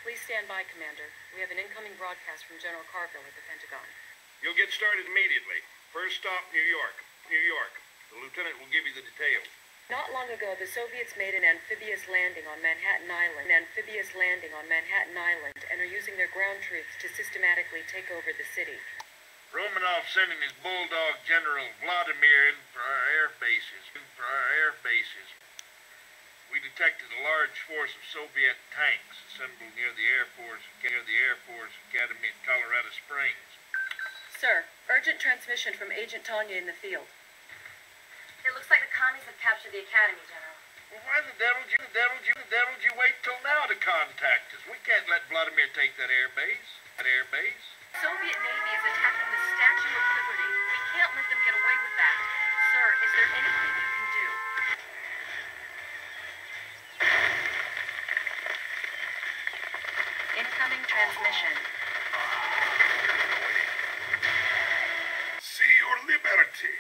Please stand by, Commander. We have an incoming broadcast from General Carville at the Pentagon. You'll get started immediately. First stop, New York. New York. The lieutenant will give you the details. Not long ago, the Soviets made an amphibious landing on Manhattan Island, and are using their ground troops to systematically take over the city. Romanov sending his bulldog General Vladimir in for our air bases. We detected a large force of Soviet tanks assembled near the Air Force Academy in Colorado Springs. Sir, urgent transmission from Agent Tanya in the field. It looks like the commies have captured the academy, General. Well, why the devil did you wait till now to contact us? We can't let Vladimir take that air base. Soviet Navy is attacking the Statue of Liberty. We can't let them get away with that. Sir, is there anything you can do? Incoming transmission. See your liberty,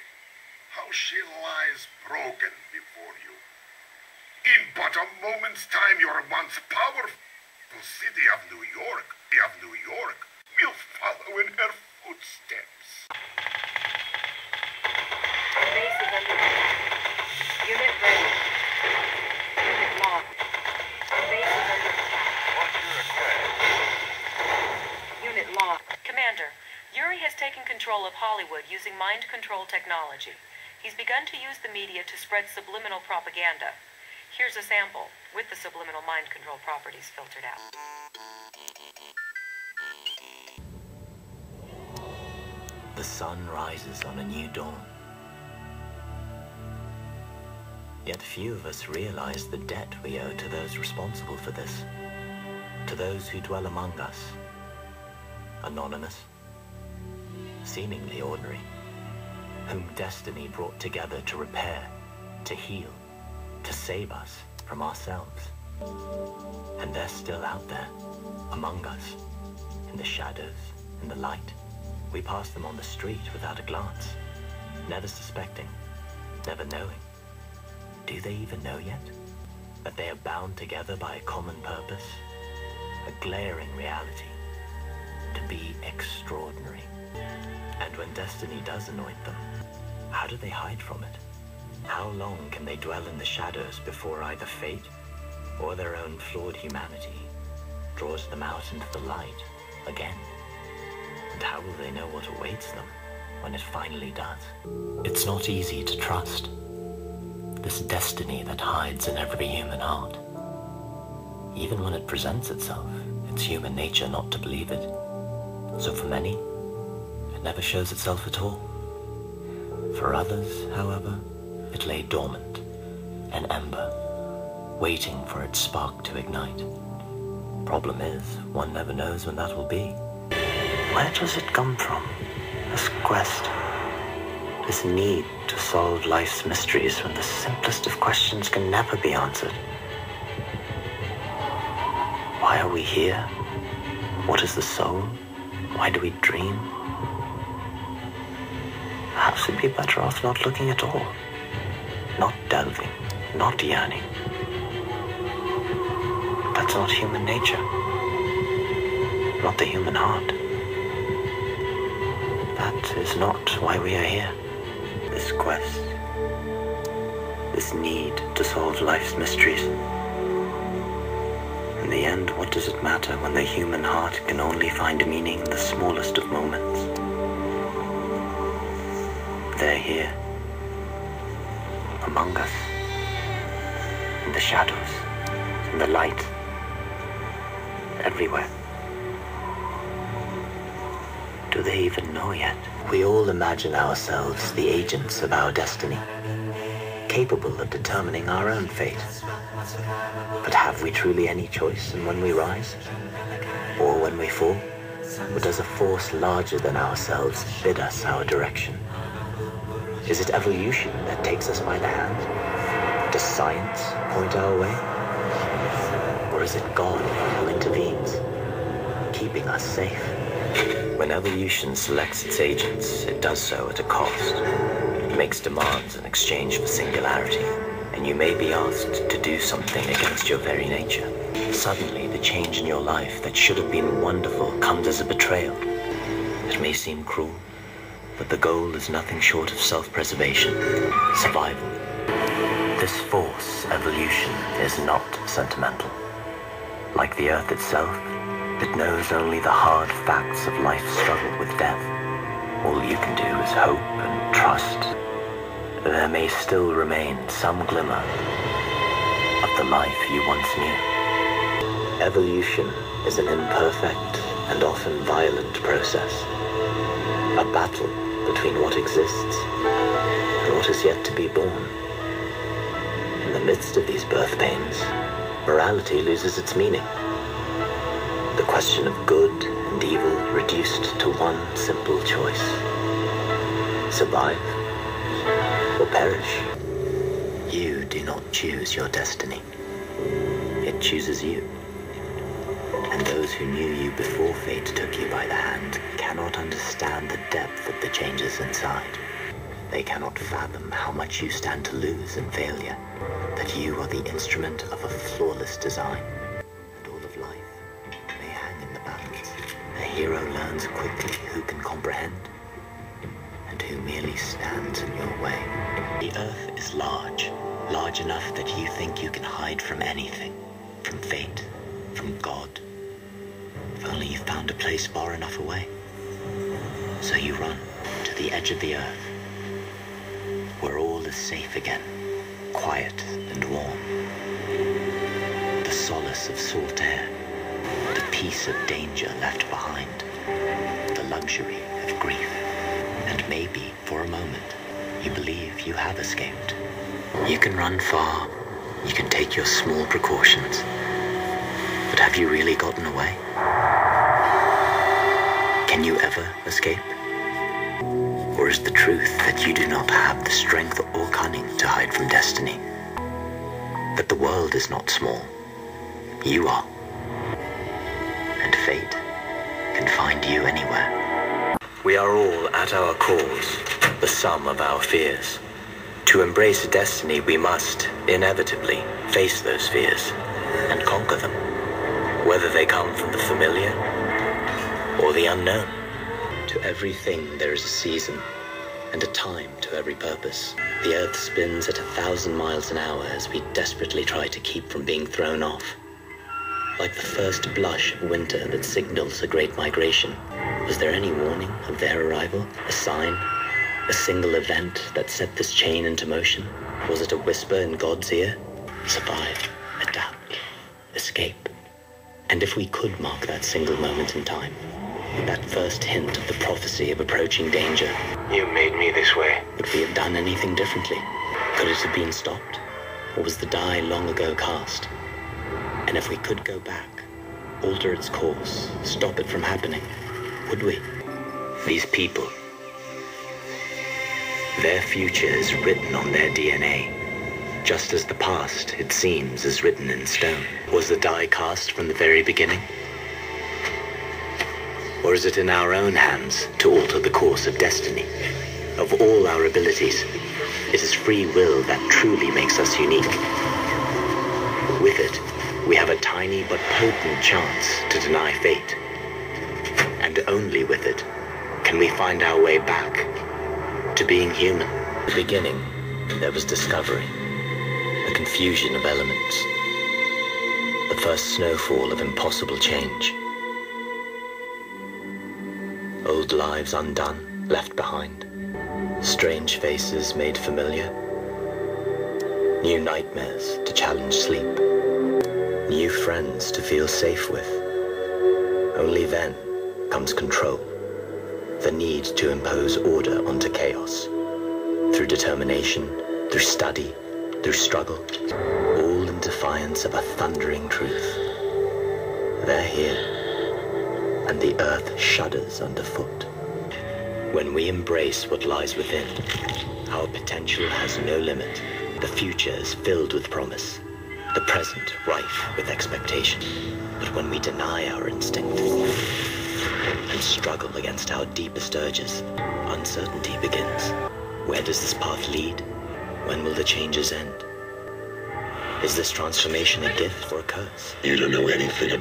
how she lies broken before you. In but a moment's time, your once powerful city of New York will follow in her footsteps. Base is under attack. Unit ready. Unit locked. Base is under attack. What's your request? Unit locked. Commander, Yuri has taken control of Hollywood using mind control technology. He's begun to use the media to spread subliminal propaganda. Here's a sample, with the subliminal mind control properties filtered out. The sun rises on a new dawn. Yet few of us realize the debt we owe to those responsible for this, to those who dwell among us, anonymous, seemingly ordinary, whom destiny brought together to repair, to heal, to save us from ourselves. And they're still out there, among us, in the shadows, in the light. We pass them on the street without a glance, never suspecting, never knowing. Do they even know yet? That they are bound together by a common purpose, a glaring reality, to be extraordinary. And when destiny does anoint them, how do they hide from it? How long can they dwell in the shadows before either fate or their own flawed humanity draws them out into the light again? And how will they know what awaits them when it finally does? It's not easy to trust this destiny that hides in every human heart. Even when it presents itself, it's human nature not to believe it. So for many, it never shows itself at all. For others, however, it lay dormant, an ember, waiting for its spark to ignite. Problem is, one never knows when that will be. Where does it come from, this quest, this need to solve life's mysteries when the simplest of questions can never be answered? Why are we here? What is the soul? Why do we dream? Perhaps we'd be better off not looking at all, not delving, not yearning. That's not human nature, not the human heart. That is not why we are here. This quest, this need to solve life's mysteries. In the end, what does it matter when the human heart can only find meaning in the smallest of moments? They're here, among us, in the shadows, in the light, everywhere. Do they even know yet? We all imagine ourselves the agents of our destiny, capable of determining our own fate. But have we truly any choice in when we rise? Or when we fall? Or does a force larger than ourselves bid us our direction? Is it evolution that takes us by the hand? Does science point our way? Or is it God who intervenes, keeping us safe? When evolution selects its agents, it does so at a cost. It makes demands in exchange for singularity, and you may be asked to do something against your very nature. Suddenly, the change in your life that should have been wonderful comes as a betrayal. It may seem cruel, but the goal is nothing short of self-preservation, survival. This force, evolution, is not sentimental. Like the Earth itself, it knows only the hard facts of life's struggle with death. All you can do is hope and trust. There may still remain some glimmer of the life you once knew. Evolution is an imperfect and often violent process. A battle between what exists and what is yet to be born. In the midst of these birth pains, morality loses its meaning. The question of good and evil reduced to one simple choice. Survive or perish. You do not choose your destiny. It chooses you. And those who knew you before fate took you by the hand cannot understand the depth of the changes inside. They cannot fathom how much you stand to lose in failure, that you are the instrument of a flawless design. And all of life may hang in the balance. A hero learns quickly who can comprehend and who merely stands in your way. The earth is large, large enough that you think you can hide from anything, from fate, from God. If only you found a place far enough away. So you run to the edge of the earth, where all is safe again, quiet and warm. The solace of salt air, the peace of danger left behind, the luxury of grief. And maybe, for a moment, you believe you have escaped. You can run far, you can take your small precautions, but have you really gotten away? Can you ever escape? Or is the truth that you do not have the strength or cunning to hide from destiny? That the world is not small, you are. And fate can find you anywhere. We are all at our cores, the sum of our fears. To embrace destiny, we must, inevitably, face those fears and conquer them, whether they come from the familiar or the unknown. To everything there is a season, and a time to every purpose. The earth spins at 1,000 miles an hour as we desperately try to keep from being thrown off. Like the first blush of winter that signals a great migration, was there any warning of their arrival? A sign? A single event that set this chain into motion? Was it a whisper in God's ear? Survive, adapt, escape. And if we could mark that single moment in time, that first hint of the prophecy of approaching danger. You made me this way. Would we have done anything differently? Could it have been stopped? Or was the die long ago cast? And if we could go back, alter its course, stop it from happening, would we? These people, their future is written on their DNA. Just as the past, it seems, is written in stone. Was the die cast from the very beginning? Or is it in our own hands to alter the course of destiny? Of all our abilities, it is free will that truly makes us unique. With it, we have a tiny but potent chance to deny fate. And only with it can we find our way back to being human. At the beginning, there was discovery, a confusion of elements, the first snowfall of impossible change. Old lives undone, left behind. Strange faces made familiar. New nightmares to challenge sleep. New friends to feel safe with. Only then comes control. The need to impose order onto chaos. Through determination, through study, through struggle. All in defiance of a thundering truth. They're here. And the earth shudders underfoot. When we embrace what lies within, our potential has no limit. The future is filled with promise, the present rife with expectation. But when we deny our instinct and struggle against our deepest urges, uncertainty begins. Where does this path lead? When will the changes end? Is this transformation a gift or a curse? You don't know anything about